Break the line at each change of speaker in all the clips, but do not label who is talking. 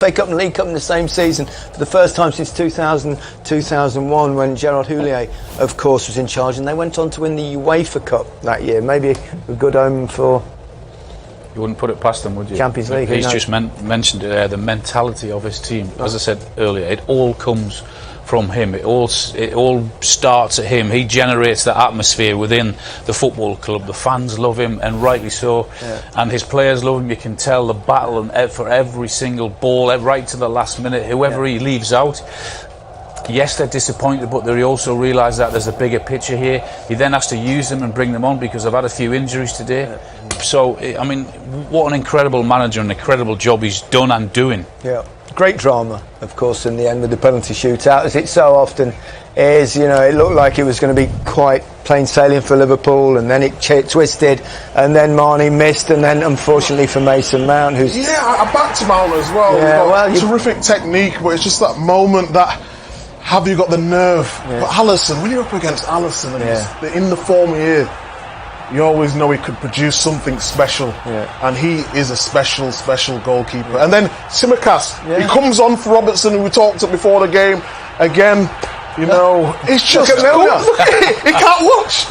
FA Cup and League Cup in the same season for the first time since 2000-2001 when Gerard Houllier, of course, was in charge, and they went on to win the UEFA Cup that year. Maybe a good omen for...
You wouldn't put it past them, would you?
Champions League.
He's just mentioned it there, the mentality of his team. As I said earlier, it all comes from him. It all starts at him. He generates the atmosphere within the football club. The fans love him, and rightly so. Yeah. And his players love him. You can tell the battle and for every single ball, right to the last minute, whoever he leaves out. Yes, they're disappointed, but they also realise that there's a bigger picture here. He then has to use them and bring them on because they've had a few injuries today. Yeah. So, I mean, what an incredible manager and incredible job he's done and doing. Yeah, great drama, of course, in the end with the penalty shootout, as it so often is. You know, it looked like it was going to be quite plain sailing for Liverpool, and then it twisted, and then Marnie missed, and then unfortunately for Mason Mount, who's...
Yeah, I backed him out as well. Yeah, terrific technique, but it's just that moment that... Have you got the nerve? Yeah. But Alisson, when you're up against Alisson and he's in the form he is, you always know he could produce something special. Yeah. And he is a special goalkeeper. Yeah. And then Tsimikas, he comes on for Robertson, who we talked about before the game. Again, you know, it's just... Look at it. He can't watch.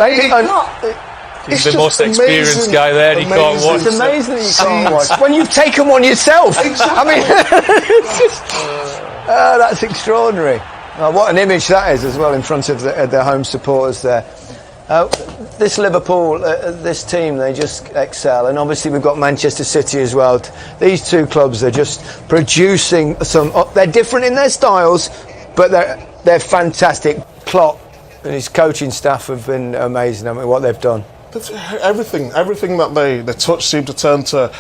He's the most experienced guy there, and he can't watch.
It's amazing that you can't watch. When you've taken one yourself. Exactly. I mean, it's just, that's extraordinary. Oh, what an image that is as well in front of their home supporters there. This Liverpool, this team, they just excel, and obviously we've got Manchester City as well. These two clubs are just producing some... they're different in their styles, but they're fantastic. Klopp and his coaching staff have been amazing. I mean, what they've done.
Everything that they touch seem to turn to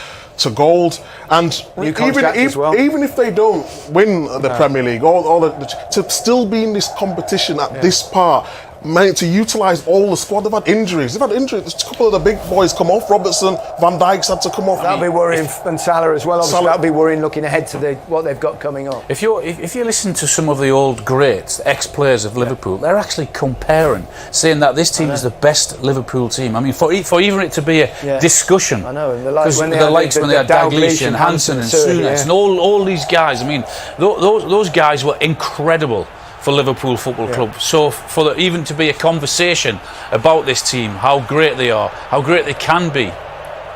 gold, and even if they don't win the Premier League, to still be in this competition at this part, to utilise all the squad. They've had injuries. A couple of the big boys come off. Robertson, Van Dijk's had to come off.
That'll be worrying, and Salah as well. Obviously, that'll be worrying looking ahead to what they've got coming up.
If you listen to some of the old greats, ex-players of Liverpool, they're actually comparing, saying that this team is the best Liverpool team. I mean, for even it to be a discussion.
I know.
When they had Dalglish and Hansen and Souness and all these guys. I mean, those guys were incredible for Liverpool Football Club. So even to be a conversation about this team, how great they are, how great they can be,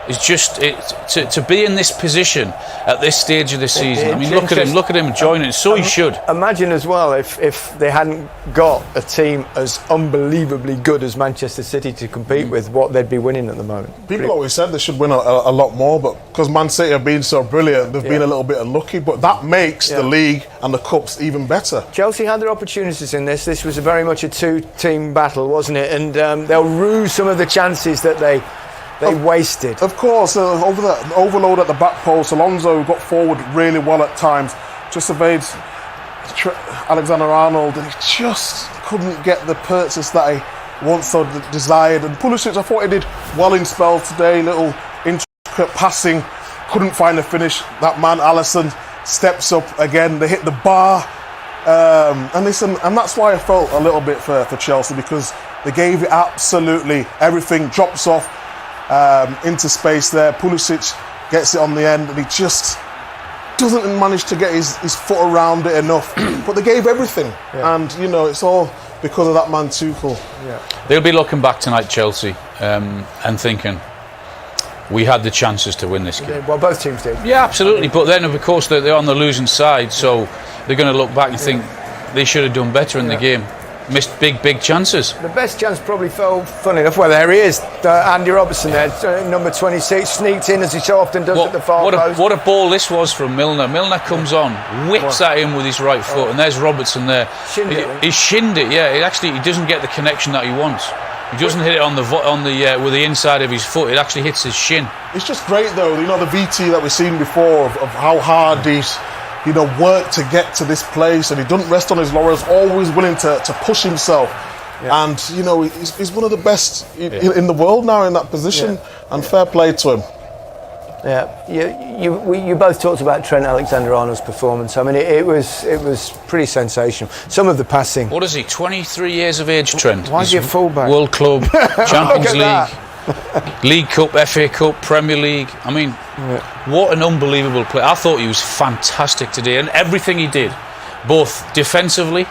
is just to be in this position at this stage of the season. I mean, look at him joining. So he should.
Imagine as well if they hadn't got a team as unbelievably good as Manchester City to compete with, what they'd be winning at the moment.
People always said they should win a lot more, but because Man City have been so brilliant, they've been a little bit unlucky. But that makes the league and the cups even better.
Chelsea had their opportunities in this. This was very much a two-team battle, wasn't it? And they'll rue some of the chances that they wasted.
Of course, over the overload at the back post, Alonso got forward really well at times, just evades Alexander-Arnold, and he just couldn't get the purchase that he once so desired. And Pulisic, I thought he did well in spells today, little intricate passing, couldn't find a finish. That man, Alisson, steps up again, they hit the bar. And that's why I felt a little bit for Chelsea, because they gave it absolutely everything. Drops off into space there. Pulisic gets it on the end, and he just doesn't manage to get his foot around it enough. But they gave everything, and you know, it's all because of that man Tuchel.
They'll be looking back tonight, Chelsea, and thinking, we had the chances to win this game.
Well, both teams did.
Yeah, absolutely. But then, of course, they're on the losing side, so they're going to look back and think they should have done better in the game. Missed big chances.
The best chance probably fell, funny enough, well, there he is, Andy Robertson there, number 26, sneaked in as he so often does at the far post.
What a ball this was from Milner. Milner comes on, whips at him with his right foot, and there's Robertson there. He shinned it, he doesn't get the connection that he wants. He doesn't hit it with the inside of his foot. It actually hits his shin.
It's just great, though, you know, the VT that we've seen before of how hard he's worked to get to this place, and he doesn't rest on his laurels, always willing to push himself. And, you know, he's one of the best in the world now in that position, and fair play to him.
You both talked about Trent Alexander-Arnold's performance. I mean, it was pretty sensational. Some of the passing.
What is he? 23 years of age, Trent.
Why is he a fullback?
World Club, Champions League. League Cup, FA Cup, Premier League. I mean, what an unbelievable player. I thought he was fantastic today, and everything he did, both defensively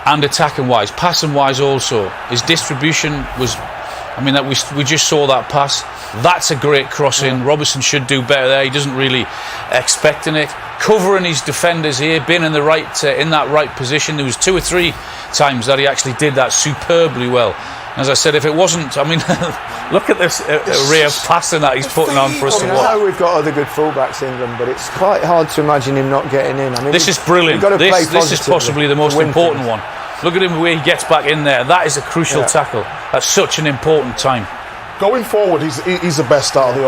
and attacking wise, passing wise also. His distribution was, I mean, that we just saw that pass. That's a great cross in. Robertson should do better there. He doesn't really expecting it. Covering his defenders here, being in the right in that right position. There was 2 or 3 times that he actually did that superbly well. As I said, if it wasn't, I mean, look at this array of passing that he's putting on for us to watch.
I know we've got other good fullbacks in England, but it's quite hard to imagine him not getting in. I mean,
this is brilliant. This is possibly the most important one. Look at him the way he gets back in there. That is a crucial tackle at such an important time.
Going forward, he's the best out of the